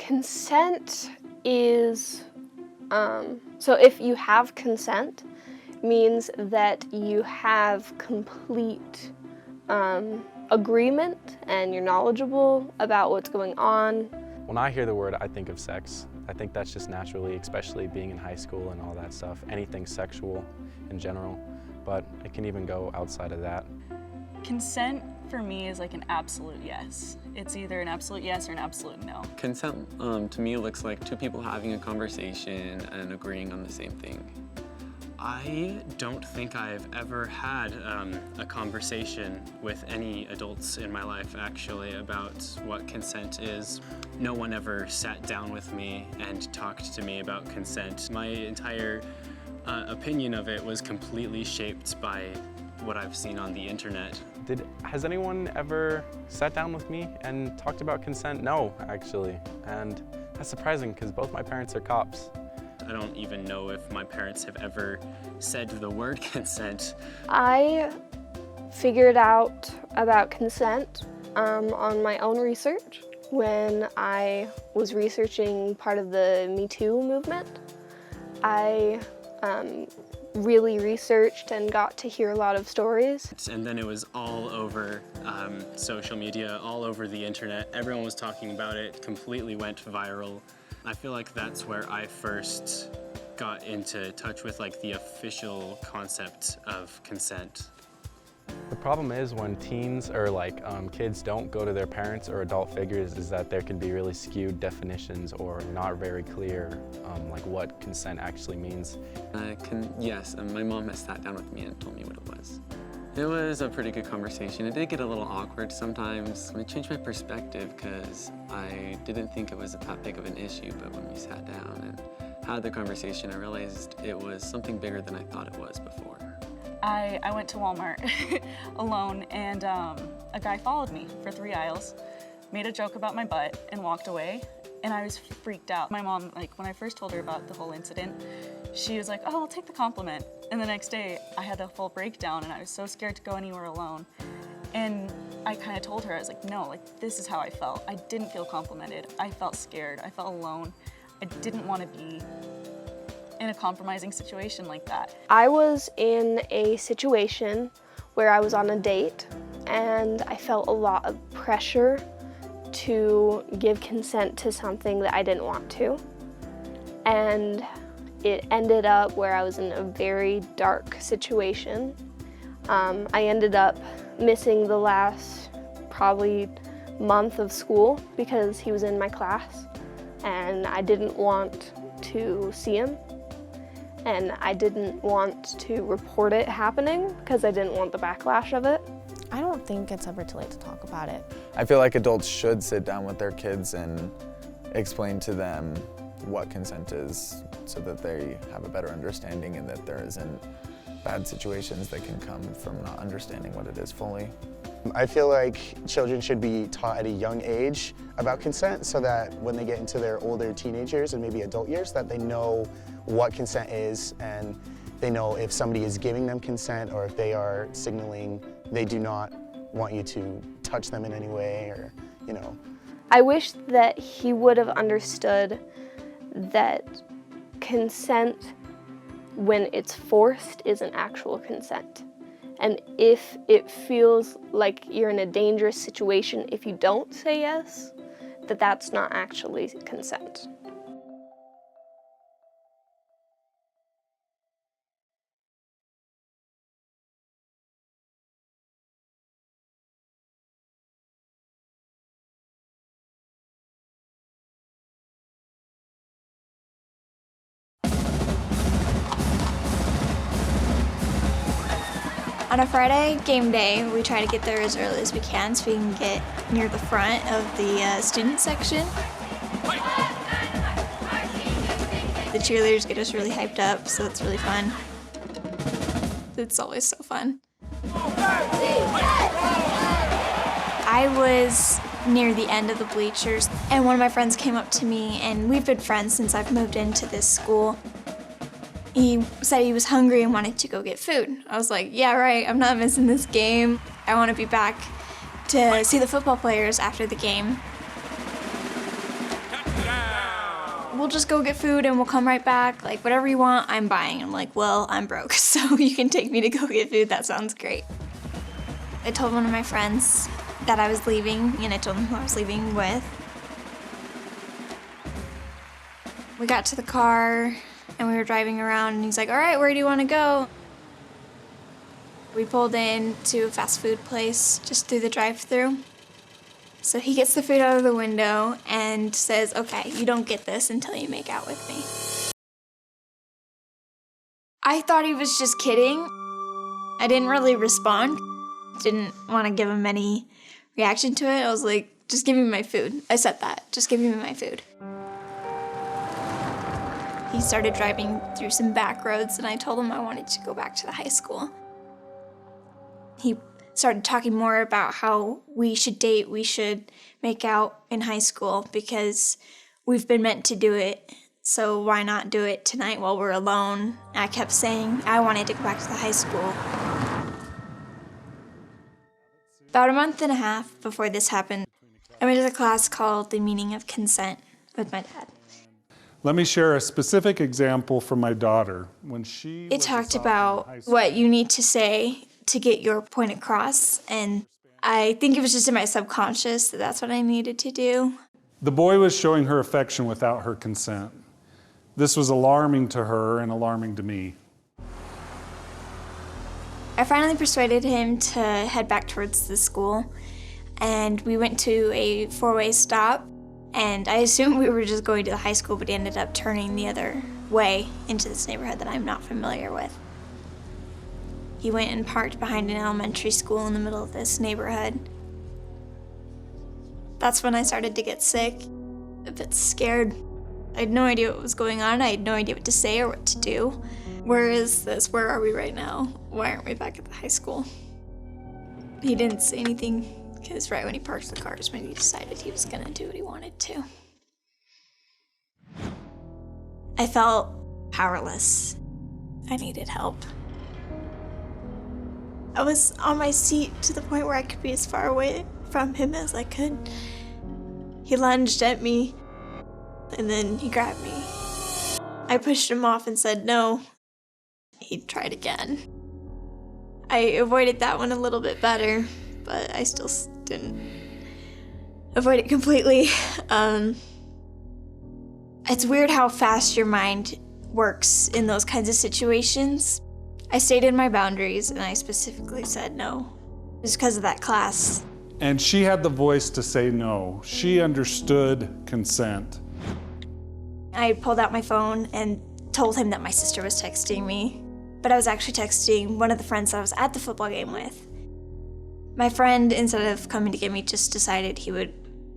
Consent is, so if you have consent, means that you have complete agreement and you're knowledgeable about what's going on. When I hear the word, I think of sex. I think that's just naturally, especially being in high school and all that stuff, anything sexual in general, but it can even go outside of that. Consent for me is like an absolute yes. It's either an absolute yes or an absolute no. Consent to me looks like two people having a conversation and agreeing on the same thing. I don't think I've ever had a conversation with any adults in my life actually about what consent is. No one ever sat down with me and talked to me about consent. My entire opinion of it was completely shaped by what I've seen on the internet. Has anyone ever sat down with me and talked about consent? No, actually. And that's surprising because both my parents are cops. I don't even know if my parents have ever said the word consent. I figured out about consent on my own research when I was researching part of the Me Too movement. I really researched and got to hear a lot of stories. And then it was all over social media, all over the internet. Everyone was talking about it, completely went viral. I feel like that's where I first got into touch with like the official concept of consent. The problem is when teens or kids don't go to their parents or adult figures is that there can be really skewed definitions or not very clear like what consent actually means. Yes, my mom has sat down with me and told me what it was. It was a pretty good conversation. It did get a little awkward sometimes. It changed my perspective because I didn't think it was that big of an issue, but when we sat down and had the conversation, I realized it was something bigger than I thought it was before. I went to Walmart alone and a guy followed me for 3 aisles, made a joke about my butt and walked away, and I was freaked out. My mom, when I first told her about the whole incident, she was like, oh, I'll take the compliment. And the next day I had a full breakdown and I was so scared to go anywhere alone. And I kind of told her, I was like, no, this is how I felt. I didn't feel complimented. I felt scared. I felt alone. I didn't want to be in a compromising situation like that. I was in a situation where I was on a date and I felt a lot of pressure to give consent to something that I didn't want to. And it ended up where I was in a very dark situation. I ended up missing the last probably month of school because he was in my class and I didn't want to see him. And I didn't want to report it happening because I didn't want the backlash of it. I don't think it's ever too late to talk about it. I feel like adults should sit down with their kids and explain to them what consent is so that they have a better understanding and that there isn't bad situations that can come from not understanding what it is fully. I feel like children should be taught at a young age about consent so that when they get into their older teenagers and maybe adult years that they know what consent is and they know if somebody is giving them consent or if they are signaling they do not want you to touch them in any way or, I wish that he would have understood that consent, when it's forced, isn't actual consent. And if it feels like you're in a dangerous situation if you don't say yes, that's not actually consent. On a Friday game day, we try to get there as early as we can so we can get near the front of the student section. The cheerleaders get us really hyped up, so it's really fun. It's always so fun. I was near the end of the bleachers, and one of my friends came up to me, and we've been friends since I've moved into this school. He said he was hungry and wanted to go get food. I was like, yeah, right, I'm not missing this game. I want to be back to see the football players after the game. we'll just go get food and we'll come right back. Like, whatever you want, I'm buying. I'm like, well, I'm broke, so you can take me to go get food. That sounds great. I told one of my friends that I was leaving, and I told him who I was leaving with. We got to the car, and we were driving around, and he's like, all right, where do you want to go? We pulled in to a fast food place just through the drive-thru. So he gets the food out of the window and says, okay, you don't get this until you make out with me. I thought he was just kidding. I didn't really respond. Didn't want to give him any reaction to it. I was like, just give me my food. I said that, just give me my food. He started driving through some back roads, and I told him I wanted to go back to the high school. He started talking more about how we should date, we should make out in high school because we've been meant to do it, so why not do it tonight while we're alone? I kept saying I wanted to go back to the high school. About a month and a half before this happened, I went to a class called The Meaning of Consent with my dad. Let me share a specific example from my daughter. It talked about what you need to say to get your point across, and I think it was just in my subconscious that that's what I needed to do. The boy was showing her affection without her consent. This was alarming to her and alarming to me. I finally persuaded him to head back towards the school, and we went to a four-way stop, and I assumed we were just going to the high school, but he ended up turning the other way into this neighborhood that I'm not familiar with. He went and parked behind an elementary school in the middle of this neighborhood. That's when I started to get sick, a bit scared. I had no idea what was going on. I had no idea what to say or what to do. Where is this? Where are we right now? Why aren't we back at the high school? He didn't say anything, because right when he parked the car is when he decided he was gonna do what he wanted to. I felt powerless. I needed help. I was on my seat to the point where I could be as far away from him as I could. He lunged at me, and then he grabbed me. I pushed him off and said no. He tried again. I avoided that one a little bit better, but I still didn't avoid it completely. It's weird how fast your mind works in those kinds of situations. I stated my boundaries, and I specifically said no, just because of that class. And she had the voice to say no. She understood consent. I pulled out my phone and told him that my sister was texting me, but I was actually texting one of the friends that I was at the football game with. My friend, instead of coming to get me, just decided he would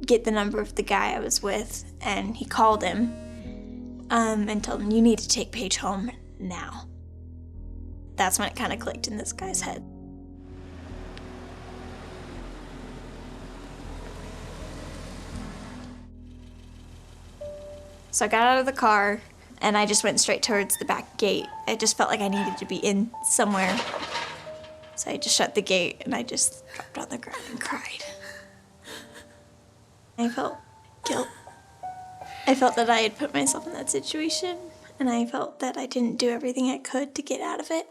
get the number of the guy I was with, and he called him and told him, you need to take Paige home now. That's when it kind of clicked in this guy's head. So I got out of the car, and I just went straight towards the back gate. I just felt like I needed to be in somewhere. So I just shut the gate, and I just dropped on the ground and cried. I felt guilt. I felt that I had put myself in that situation, and I felt that I didn't do everything I could to get out of it.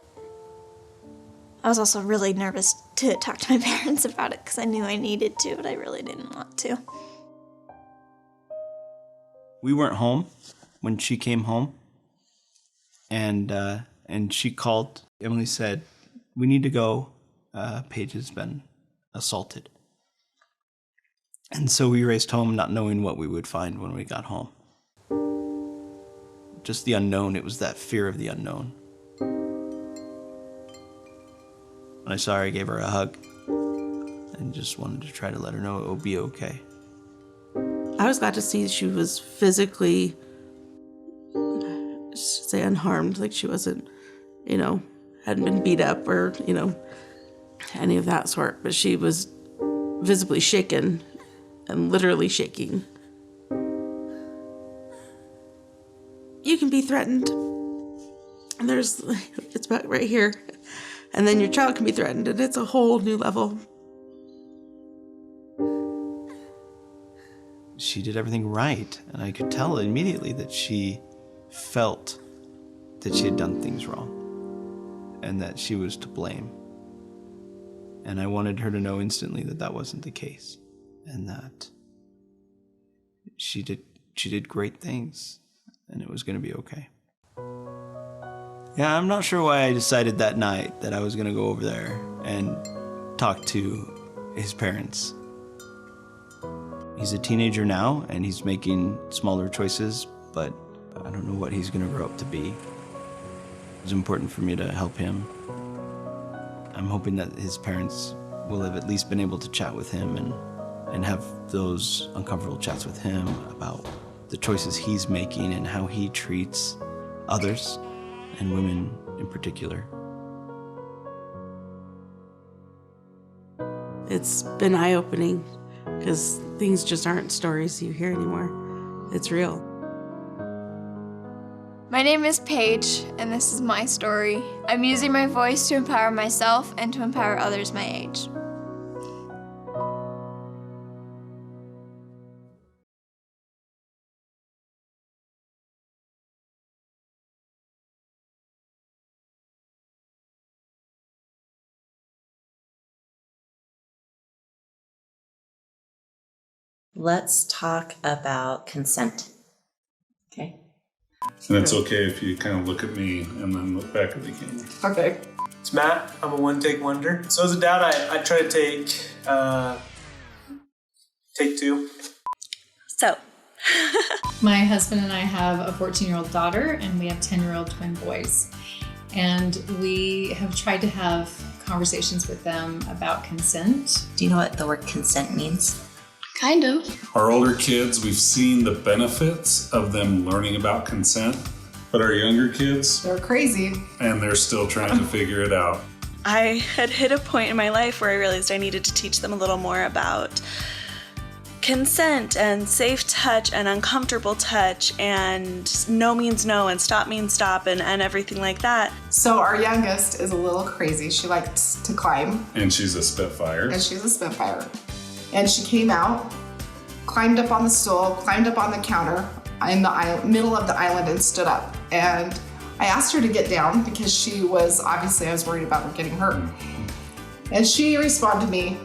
I was also really nervous to talk to my parents about it because I knew I needed to, but I really didn't want to. We weren't home when she came home, and she called. Emily said, we need to go. Paige has been assaulted. And so we raced home not knowing what we would find when we got home. Just the unknown. It was that fear of the unknown. When I saw her, I gave her a hug and just wanted to try to let her know it would be okay. I was glad to see she was physically, I should say, unharmed, like she wasn't, hadn't been beat up or, any of that sort, but she was visibly shaken and literally shaking. You can be threatened. And it's about right here. And then your child can be threatened, and it's a whole new level. she did everything right. And I could tell immediately that she felt that she had done things wrong and that she was to blame. And I wanted her to know instantly that that wasn't the case and that she did great things and it was going to be okay. Yeah, I'm not sure why I decided that night that I was going to go over there and talk to his parents. He's a teenager now and he's making smaller choices, but I don't know what he's going to grow up to be. It was important for me to help him. I'm hoping that his parents will have at least been able to chat with him and have those uncomfortable chats with him about the choices he's making and how he treats others, and women in particular. It's been eye-opening because things just aren't stories you hear anymore. It's real. My name is Paige, and this is my story. I'm using my voice to empower myself and to empower others my age. Let's talk about consent. Okay. And it's okay if you kind of look at me and then look back at the camera. Okay. It's Matt. I'm a one-take wonder. So as a dad, I try to take two. So, my husband and I have a 14-year-old daughter and we have 10-year-old twin boys. And we have tried to have conversations with them about consent. Do you know what the word consent means? Kind of. Our older kids, we've seen the benefits of them learning about consent, but our younger kids, They're crazy. and they're still trying to figure it out. I had hit a point in my life where I realized I needed to teach them a little more about consent and safe touch and uncomfortable touch and no means no and stop means stop and everything like that. So our youngest is a little crazy. She likes to climb. And she's a Spitfire. And she's a Spitfire. And she came out, climbed up on the stool, climbed up on the counter in the middle of the island and stood up. And I asked her to get down because she was, obviously I was worried about her getting hurt. And she responded to me,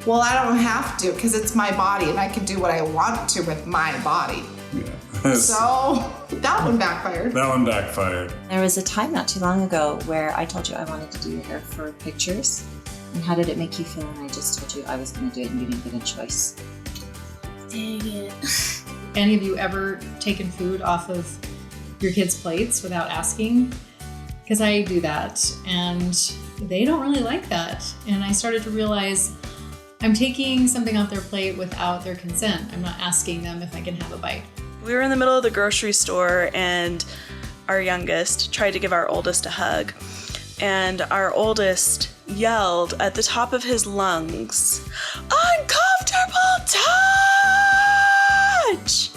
well, I don't have to because it's my body and I can do what I want to with my body. Yeah. So that one backfired. That one backfired. There was a time not too long ago where I told you I wanted to do your hair for pictures. And how did it make you feel when I just told you I was going to do it and you didn't get a choice? Dang it. Any of you ever taken food off of your kids' plates without asking? Because I do that and they don't really like that. And I started to realize I'm taking something off their plate without their consent. I'm not asking them if I can have a bite. We were in the middle of the grocery store and our youngest tried to give our oldest a hug. And our oldest yelled at the top of his lungs, "Uncomfortable touch!"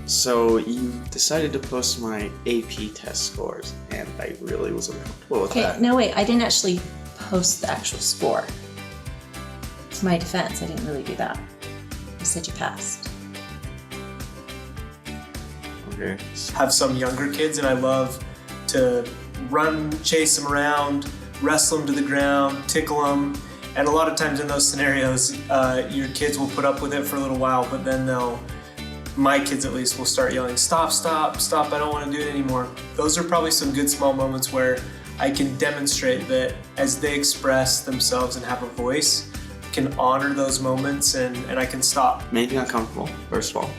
So you decided to post my AP test scores, and I really was uncomfortable with that. No, wait, I didn't actually post the actual score. To my defense, I didn't really do that. You said you passed. Okay. Have some younger kids, and I love to run, chase them around, wrestle them to the ground, tickle them. And a lot of times in those scenarios, your kids will put up with it for a little while, but then my kids at least will start yelling, "Stop, stop, stop, I don't want to do it anymore." Those are probably some good small moments where I can demonstrate that as they express themselves and have a voice, I can honor those moments and I can stop. Made me uncomfortable, first of all.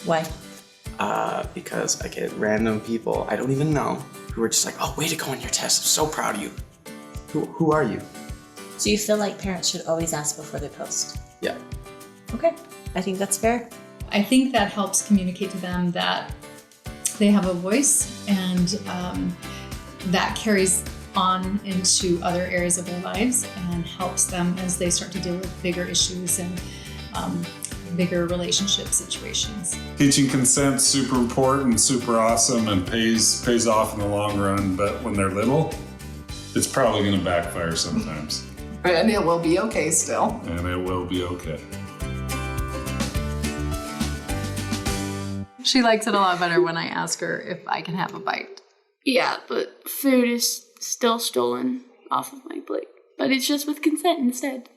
Why? Because I get random people I don't even know who are just like, "Oh, way to go on your test, I'm so proud of you." Who are you? So you feel like parents should always ask before they post? Yeah. Okay, I think that's fair. I think that helps communicate to them that they have a voice and that carries on into other areas of their lives and helps them as they start to deal with bigger issues and bigger relationship situations. Teaching consent's super important, super awesome, and pays off in the long run, but when they're little, it's probably going to backfire sometimes. And it will be okay still. And it will be okay. She likes it a lot better when I ask her if I can have a bite. Yeah, but food is still stolen off of my plate. But it's just with consent instead.